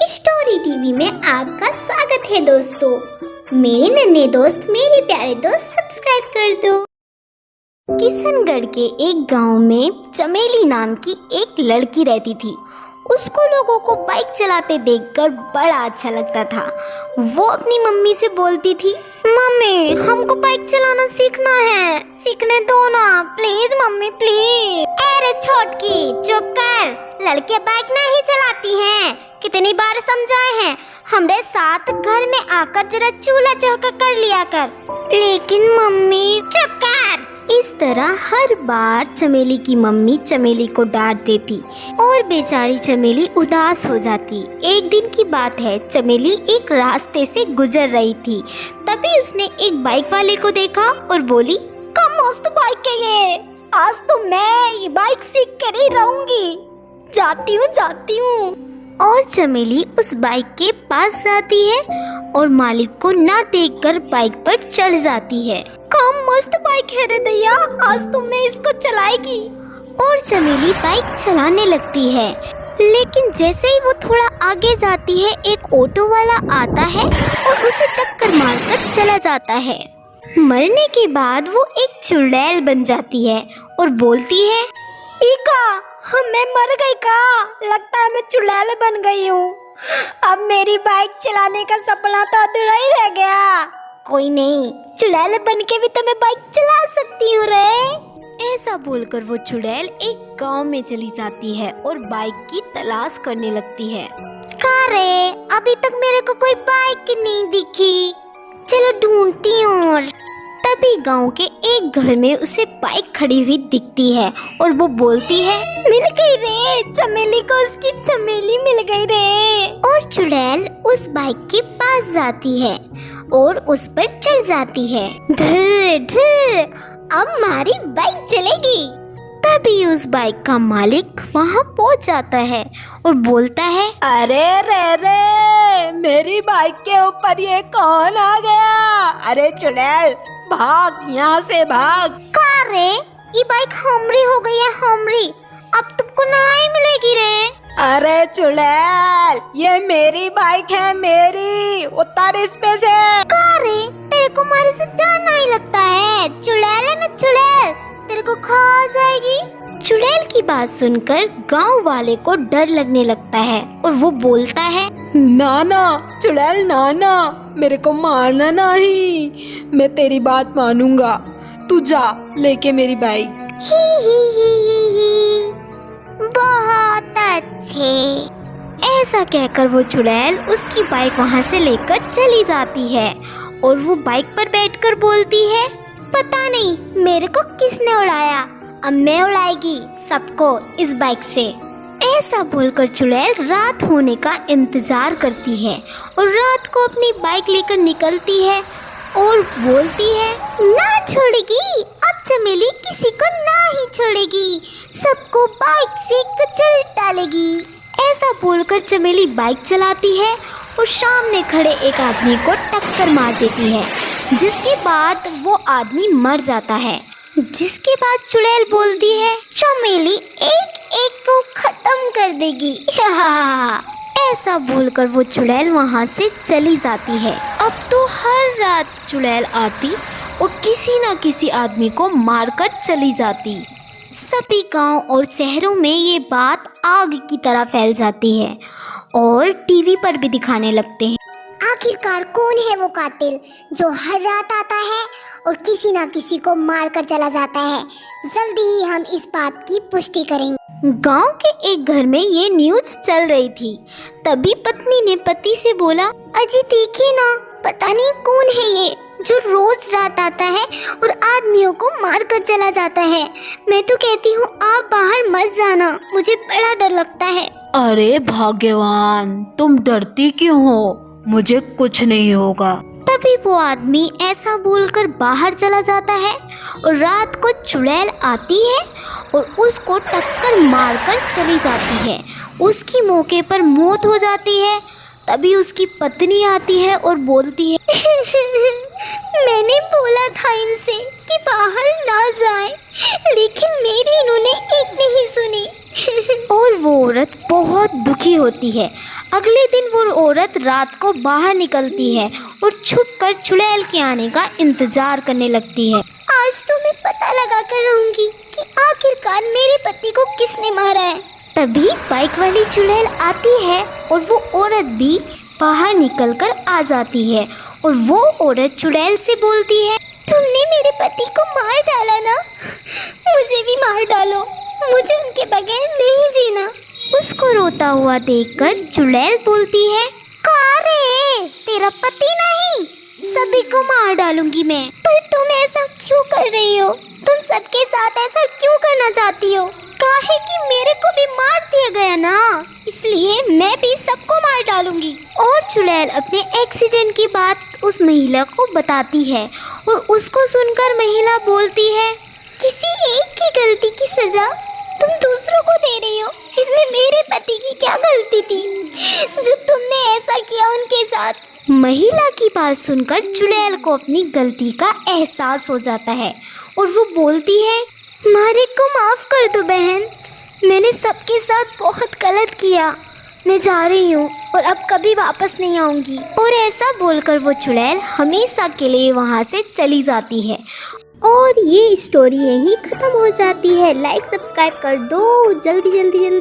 Story TV में आपका स्वागत है दोस्तों। मेरे नन्हे दोस्त, मेरे प्यारे दोस्त, सब्सक्राइब कर दो। किशनगढ़ के एक गांव में चमेली नाम की एक लड़की रहती थी। उसको लोगों को बाइक चलाते देखकर बड़ा अच्छा लगता था। वो अपनी मम्मी से बोलती थी, मम्मी हमको बाइक चलाना सीखना है, सीखने दो ना प्लीज मम्मी प्लीज। अरे छोटकी चुप कर, लड़कियां बाइक नहीं चलाती हैं, कितनी बार समझाए हैं। हमरे साथ घर में आकर जरा चूल्हा चौका कर लिया कर। लेकिन मम्मी चुप कर। इस तरह हर बार चमेली की मम्मी चमेली को डांट देती और बेचारी चमेली उदास हो जाती। एक दिन की बात है, चमेली एक रास्ते से गुजर रही थी। तभी उसने एक बाइक वाले को देखा और बोली, कम मस्त बाइक है ये, आज तो मैं ये बाइक सीख कर ही रहूंगी, जाती हूँ। और चमेली उस बाइक के पास जाती है और मालिक को ना देखकर बाइक पर चढ़ जाती है। कम मस्त बाइक है रे दैया, आज तुमने इसको चलाएगी। और चमेली बाइक चलाने लगती है। लेकिन जैसे ही वो थोड़ा आगे जाती है, एक ऑटो वाला आता है और उसे टक्कर मारकर चला जाता है। मरने के बाद वो एक चुड़ैल बन जाती है और बोलती है, इका मैं मर गई का, लगता है मैं चुड़ैल बन गई हूँ। अब मेरी बाइक चलाने का सपना तो अधूरा ही रह गया। कोई नहीं, चुड़ैल बन के भी तो मैं बाइक चला सकती हूँ रे। ऐसा बोलकर वो चुड़ैल एक गांव में चली जाती है और बाइक की तलाश करने लगती है। का रे, अभी तक मेरे को कोई बाइक नहीं दिखी, चलो ढूंढती हूँ। और तभी गांव के एक घर में उसे बाइक खड़ी हुई दिखती है और वो बोलती है, मिल गई रे, चमेली को उसकी चमेली मिल गई रे। और चुड़ैल उस बाइक के पास जाती है और उस पर चढ़ जाती है। ढर ढर, अब हमारी बाइक चलेगी। तभी उस बाइक का मालिक वहाँ पहुँच जाता है और बोलता है, अरे रे, मेरी बाइक के ऊपर ये कौन आ गया? अरे चुड़ैल भाग, यहाँ से भाग। का रे, ये बाइक हमरी हो गई है, हमरी, अब तुमको ना ही मिलेगी रे। अरे चुड़ैल, ये मेरी बाइक है, मेरी, उतर इस पे से। का रे, तेरे को हमारे से डर नहीं लगता है? चुड़ैल है ना चुड़ैल, तेरे को खा जाएगी। चुड़ैल की बात सुनकर गांव वाले को डर लगने लगता है और वो बोलता है, ना चुड़ैल, ना मेरे को मारना नहीं, मैं तेरी बात मानूंगा, तू जा लेके मेरी बाइक। ही, बहुत अच्छे। ऐसा कहकर वो चुड़ैल उसकी बाइक वहाँ से लेकर चली जाती है और वो बाइक पर बैठकर बोलती है, पता नहीं मेरे को किसने उड़ाया, अब मैं उड़ाएगी सबको इस बाइक से। ऐसा बोलकर चुड़ैल रात होने का इंतजार करती है और रात को अपनी बाइक लेकर निकलती है और बोलती है, ना छोड़ेगी, अब चमेली किसी को ना ही छोड़ेगी, सबको बाइक से कुचल डालेगी। ऐसा बोलकर चमेली बाइक चलाती है और सामने खड़े एक आदमी को टक्कर मार देती है, जिसके बाद वो आदमी मर जाता है। जिसके बाद चुड़ैल बोलती है, चमेली एक एक को खत्म कर देगी। ऐसा बोलकर वो चुड़ैल वहाँ से चली जाती है। अब तो हर रात चुड़ैल आती और किसी न किसी आदमी को मारकर चली जाती। सभी गांव और शहरों में ये बात आग की तरह फैल जाती है और टीवी पर भी दिखाने लगते हैं। आखिरकार कौन है वो कातिल जो हर रात आता है और किसी ना किसी को मार कर चला जाता है? जल्दी ही हम इस बात की पुष्टि करेंगे। गांव के एक घर में ये न्यूज़ चल रही थी। तभी पत्नी ने पति से बोला, अजी देखिए ना, पता नहीं कौन है ये जो रोज रात आता है और आदमियों को मार कर चला जाता है। मैं तो कहती हूँ आप बाहर मत जाना, मुझे बड़ा डर लगता है। अरे भाग्यवान, तुम डरती क्यों हो? मुझे कुछ नहीं होगा। तभी वो आदमी ऐसा बोलकर बाहर चला जाता है और रात को चुड़ैल आती है और उसको टक्कर मारकर चली जाती है। उसकी मौके पर मौत हो जाती है। तभी उसकी पत्नी आती है और बोलती है मैंने बोला था इनसे कि बाहर ना जाएं, लेकिन मेरी इन्होंने एक नहीं सुनी। और वो औरत बहुत दुखी होती है। अगले दिन वो औरत रात को बाहर निकलती है और छुप कर चुड़ैल के आने का इंतजार करने लगती है। आज तो मैं पता लगा कर रहूंगी कि आखिरकार मेरे पति को किसने मारा है। तभी बाइक वाली चुड़ैल आती है और वो औरत भी बाहर निकलकर आ जाती है और वो औरत चुड़ैल से बोलती है तुमने मेरे पति को मार डाला ना, मुझे भी मार डालो, मुझे उनके बगैर नहीं जीना। उसको रोता हुआ देखकर चुड़ैल बोलती है कहाँ रे, तेरा पति नहीं, सभी को मार डालूंगी मैं। पर तुम ऐसा क्यों कर रही हो, तुम सबके साथ ऐसा क्यों करना चाहती हो? काहे कि मेरे को भी मार दिया गया ना, इसलिए मैं भी सबको मार डालूंगी। और चुड़ैल अपने एक्सीडेंट की बात उस महिला को बताती है और उसको सुनकर महिला बोलती है किसी एक की गलती की सजा तुम दूसरों को दे रही हो, इसमें मेरे पति की क्या गलती थी जो तुमने ऐसा किया उनके साथ। महिला की बात सुनकर चुड़ैल को अपनी गलती का एहसास हो जाता है और वो बोलती है मारे को माफ़ कर दो बहन, मैंने सबके साथ बहुत गलत किया, मैं जा रही हूँ और अब कभी वापस नहीं आऊँगी। और ऐसा बोलकर वो चुड़ैल हमेशा के लिए वहाँ से चली जाती है और ये स्टोरी यहीं ख़त्म हो जाती है। लाइक सब्सक्राइब कर दो जल्दी जल्दी जल्दी।